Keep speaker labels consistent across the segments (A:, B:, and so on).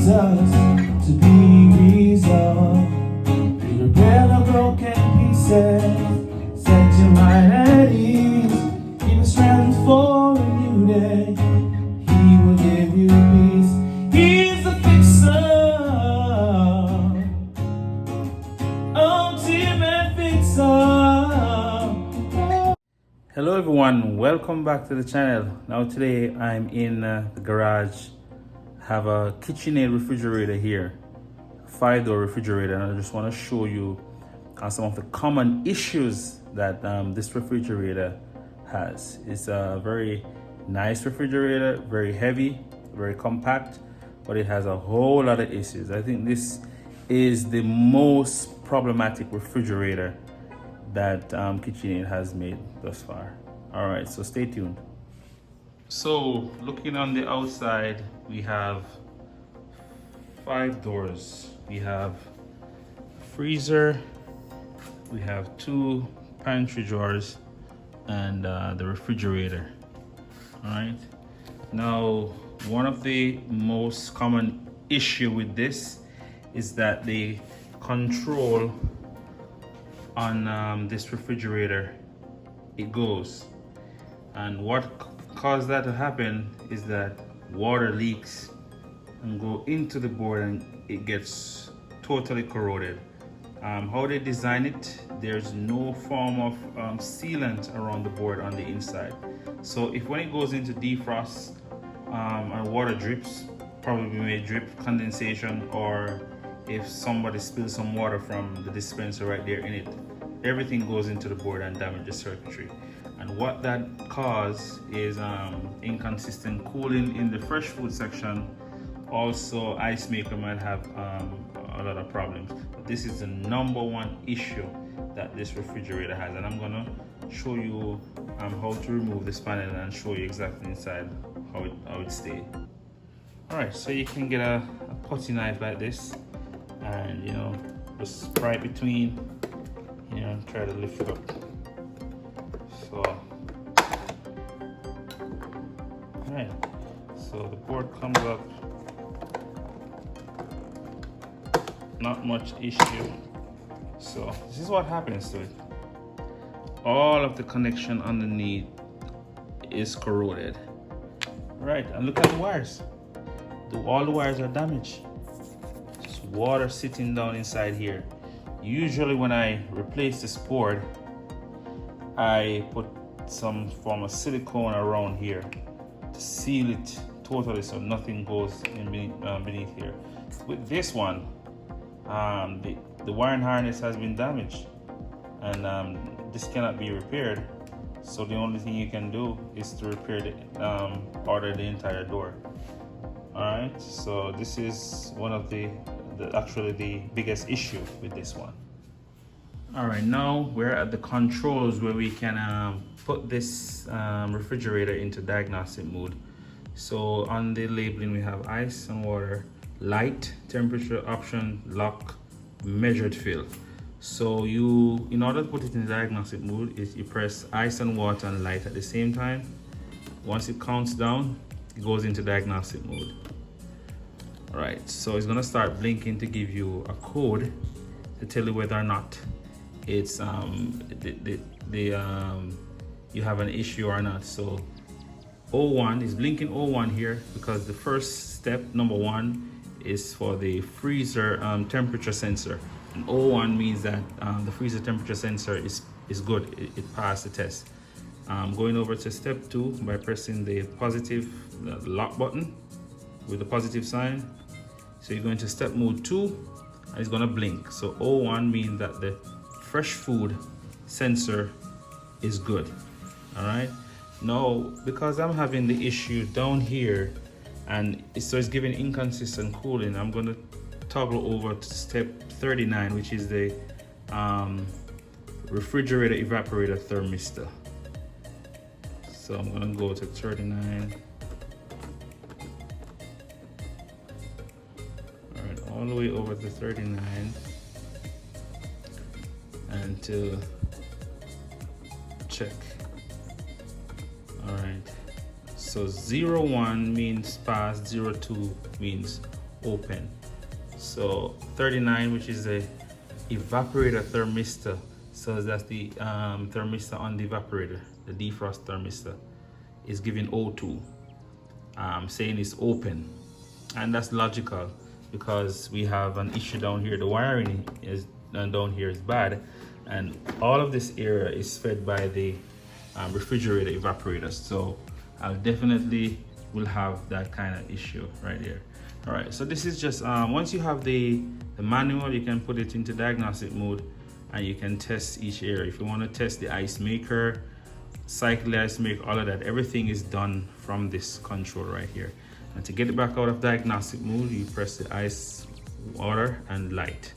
A: Jesus to be resolved. You repair the broken pieces, set your mind at ease, give you strength for a new day. He will give you peace. He's the fixer, ultimate fixer. Hello everyone, welcome back to the channel. Now today I'm in the garage. Have a KitchenaIde refrigerator here, 5-door refrigerator, and I just want to show you some of the common issues that this refrigerator has. It's a very nice refrigerator, very heavy, very compact, but it has a whole lot of issues. I think this is the most problematic refrigerator that KitchenaIde has made thus far. All right, so stay tuned. So looking on the outside, we have 5 doors. We have freezer, we have 2 pantry drawers, and the refrigerator. All right. Now, one of the most common issue with this is that the control on this refrigerator, it goes, and what caused that to happen is that water leaks and go into the board and it gets totally corroded. How they design it, there's no form of sealant around the board on the inside, so if when it goes into defrost and water drips, probably may drip condensation, or if somebody spills some water from the dispenser right there in it, everything goes into the board and damages circuitry. And what that causes is inconsistent cooling in the fresh food section. Also, ice maker might have a lot of problems. But this is the #1 issue that this refrigerator has, and I'm gonna show you how to remove this panel and show you exactly inside how it stays. All right, so you can get a putty knife like this, and just pry it between, try to lift it up. So, alright, so the board comes up, not much issue. So this is what happens to it. All of the connection underneath is corroded. Right, and look at the wires. All the wires are damaged. There's water sitting down inside here. Usually when I replace this board, I put some form of silicone around here to seal it totally so nothing goes in beneath here. With this one, the wiring harness has been damaged, and this cannot be repaired. So the only thing you can do is to repair order the entire door. All right. So this is one of actually the biggest issue with this one. All right, now we're at the controls where we can put this refrigerator into diagnostic mode. So on the labeling, we have ice and water, light, temperature option, lock, measured fill. So in order to put it in diagnostic mode, you press ice and water and light at the same time. Once it counts down, it goes into diagnostic mode. All right, so it's gonna start blinking to give you a code to tell you whether or not it's you have an issue or not. So 01 is blinking 01 here because the first step, #1, is for the freezer temperature sensor, and 01 means that the freezer temperature sensor is good. It passed the test. Going over to step 2 by pressing the lock button with the positive sign. So you're going to step mode 2, and it's going to blink. So 01 means that the fresh food sensor is good. All right, now because I'm having the issue down here and so it's giving inconsistent cooling, I'm going to toggle over to step 39, which is the refrigerator evaporator thermistor. So I'm going to go to 39. All right, all the way over to 39 and to check. All right, so 01 means pass, 02 means open. So 39, which is the evaporator thermistor. So that's the thermistor on the evaporator. The defrost thermistor is giving O2, saying it's open. And that's logical because we have an issue down here. The wiring is down here is bad, and all of this area is fed by the refrigerator evaporator. So I definitely will have that kind of issue right here. All right, so this is just once you have the manual, you can put it into diagnostic mode and you can test each area. If you want to test the ice maker, cycle the ice maker, all of that, everything is done from this control right here. And to get it back out of diagnostic mode, you press the ice, water, and light.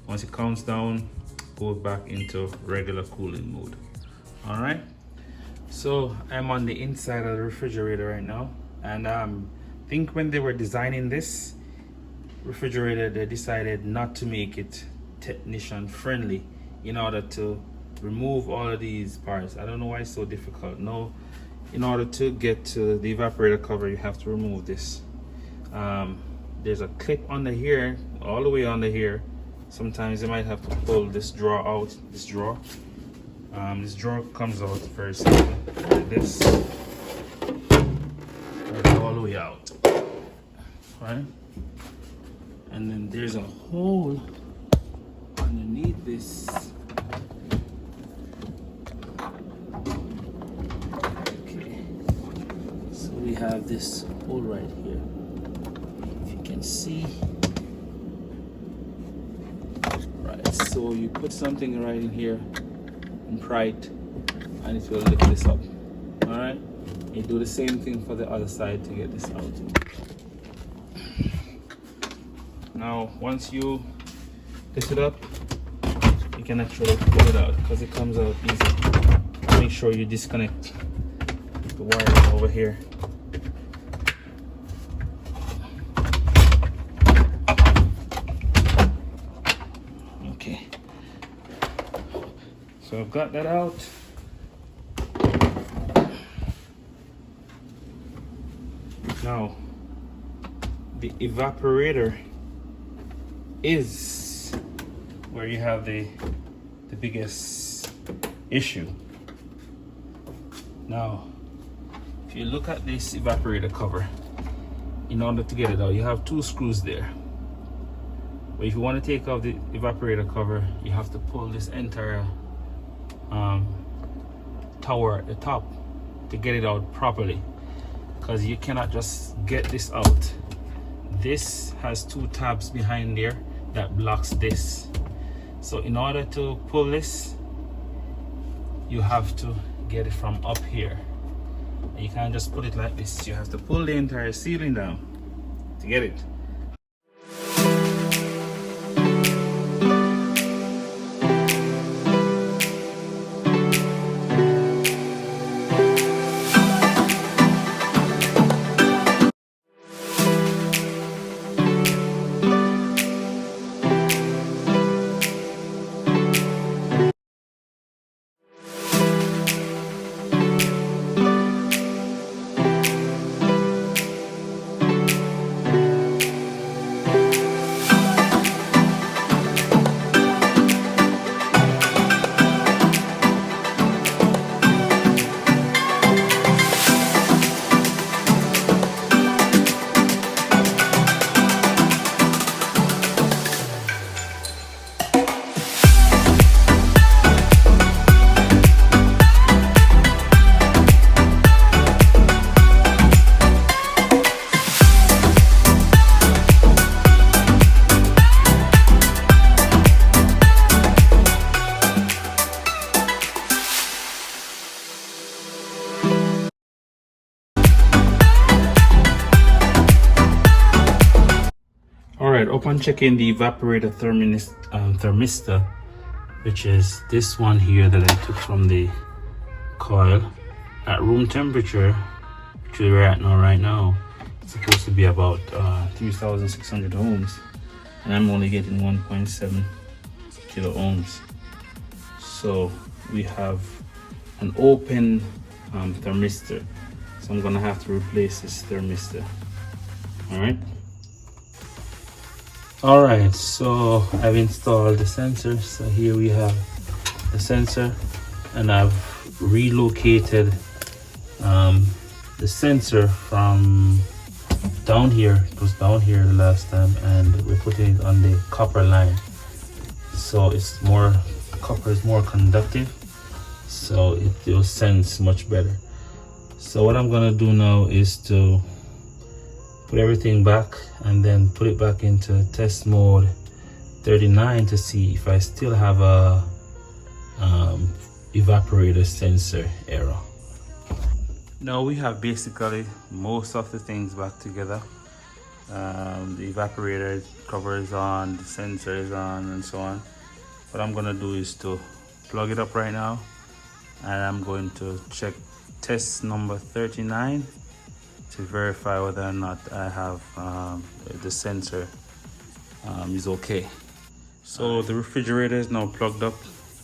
A: Once it counts down, go back into regular cooling mode. All right, so I'm on the inside of the refrigerator right now, and I think when they were designing this refrigerator, they decided not to make it technician friendly in order to remove all of these parts. I don't know why it's so difficult. No, in order to get to the evaporator cover, you have to remove this. There's a clip under here, all the way under here. Sometimes you might have to pull this drawer out. This drawer comes out very simple like this, all the way out, right? And then there's a hole underneath this. Okay, so we have this hole right here. If you can see, right? So you put something right in here and pry it, and it will lift this up. All right. You do the same thing for the other side to get this out. Now, once you lift it up, you can actually pull it out because it comes out easy. Make sure you disconnect the wire over here. Okay. So I've got that out. Now, the evaporator is where you have the biggest issue. Now, if you look at this evaporator cover, in order to get it out, you have two screws there. But if you want to take off the evaporator cover, you have to pull this entire tower at the top to get it out properly, because you cannot just get this out. This has two tabs behind there that blocks this. So in order to pull this, you have to get it from up here. And you can't just put it like this. You have to pull the entire ceiling down to get it. Alright, upon checking the evaporator thermistor, which is this one here that I took from the coil, at room temperature, which we're at right now, it's supposed to be about 3,600 ohms, and I'm only getting 1.7 kilo ohms. So we have an open thermistor, so I'm gonna have to replace this thermistor. All right. All right, so I've installed the sensor. So here we have the sensor, and I've relocated the sensor from down here. It was down here the last time, and we're putting it on the copper line, so it's more, copper is more conductive, so it will sense much better. So what I'm gonna do now is to put everything back and then put it back into test mode 39 to see if I still have a evaporator sensor error. Now we have basically most of the things back together. The evaporator cover is on, the sensor is on, and so on. What I'm gonna do is to plug it up right now, and I'm going to check test number 39 to verify whether or not I have the sensor is okay. So the refrigerator is now plugged up.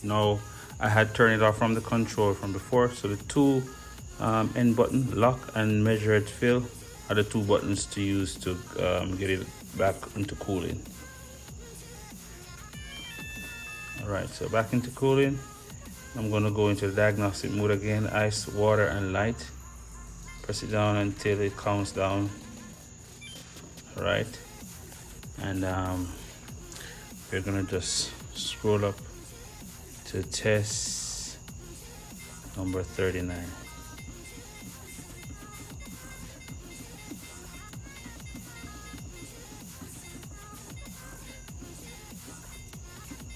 A: Now I had turned it off from the control from before, so the two end button, lock and measured fill, are the two buttons to use to get it back into cooling. All right, so back into cooling. I'm gonna go into the diagnostic mode again, ice, water, and light. Press it down until it counts down. All right, and we're gonna just scroll up to test number 39.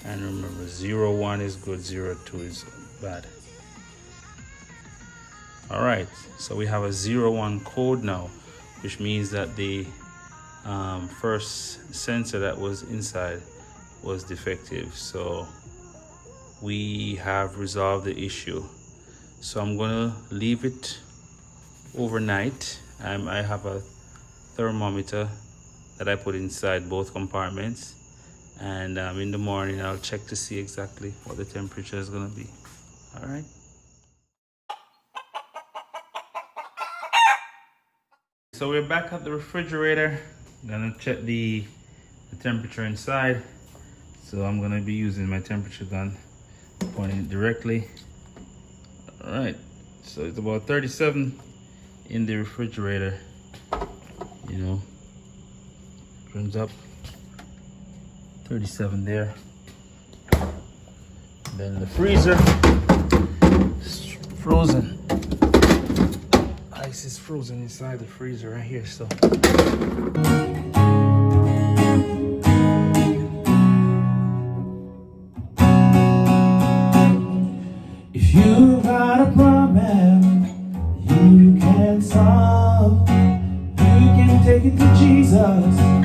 A: And remember, 01 is good, 02 is bad. All right, so we have a 01 code now, which means that the first sensor that was inside was defective. So we have resolved the issue. So I'm gonna leave it overnight. I have a thermometer that I put inside both compartments, and in the morning I'll check to see exactly what the temperature is gonna be. All right. So we're back at the refrigerator. I'm gonna check the temperature inside. So I'm gonna be using my temperature gun, pointing it directly. All right, so it's about 37 in the refrigerator. You know, turns up 37 there. Then the freezer is frozen. Ice is frozen inside the freezer right here, so. If you got a problem